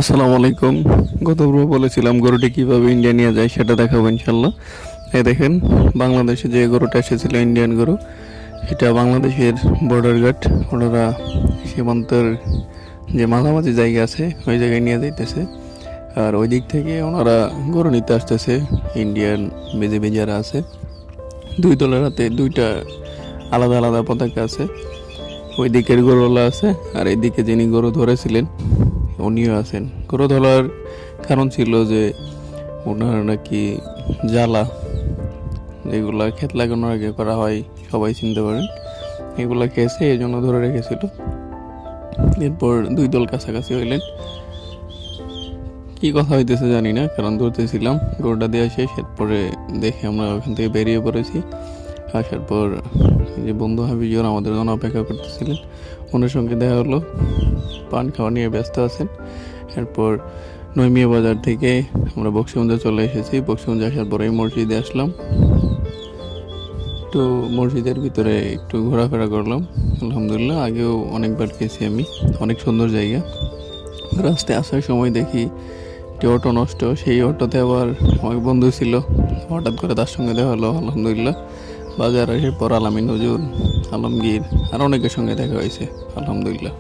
আসসালামু আলাইকুম। গতবার বলেছিলাম গরুটি কিভাবে ইন্ডিয়া নিয়ে যায় সেটা দেখাবো ইনশাল্লাহ। এই দেখেন, বাংলাদেশে যে গরুটা এসেছিল ইন্ডিয়ান গরু, এটা বাংলাদেশের বর্ডার গার্ড ওনারা সীমান্তের যে মাঝামাঝি জায়গা আছে ওই জায়গায় নিয়ে যাইতেছে। আর ওই দিক থেকে ওনারা গরু নিতে আসতেছে। ইন্ডিয়ান বিজেপি যারা আছে, দুই দলের হাতে দুইটা আলাদা আলাদা পতাকা আছে। ওই দিকের গরুওয়ালা আছে, আর এইদিকে যিনি গরু ধরেছিলেন উনিও আছেন। গরু ধরার কারণ ছিল যে ওনার নাকি জ্বালা, যেগুলা ক্ষেত লাগানোর আগে করা হয়, সবাই চিনতে পারেন, এগুলা খেয়েছে, এই জন্য ধরে রেখেছিল। এরপর দুই দল কাছাকাছি হইলেন, কি কথা হইতেছে জানি না, কারণ ধরতেছিলাম। গরুটা দেওয়া শেষ, এরপরে দেখে আমরা ওখান থেকে বেরিয়ে পড়েছি। আসার পর যে বন্ধু হাবিজুর আমাদের জন্য অপেক্ষা করতেছিলেন, ওনার সঙ্গে দেখা হলো, পান খাওয়া নিয়ে ব্যস্ত আছেন। এরপর নৈমিয়া বাজার থেকে আমরা বক্সিগঞ্জে চলে এসেছি। বক্সিগঞ্জে আসার পরে মসজিদে আসলাম, তো মসজিদের ভিতরে একটু ঘোরাফেরা করলাম। আলহামদুলিল্লাহ, আগেও অনেকবার গেছি আমি, অনেক সুন্দর জায়গা। রাস্তায় আসার সময় দেখি একটি অটো নষ্ট, সেই অটোতে আবার আমার বন্ধু ছিল, হঠাৎ করে তার সঙ্গে দেখা হলো। আলহামদুলিল্লাহ, বাজার আসার পর আলামিন হুজুর, আলমগীর আর অনেকের সঙ্গে দেখা হয়েছে। আলহামদুলিল্লাহ।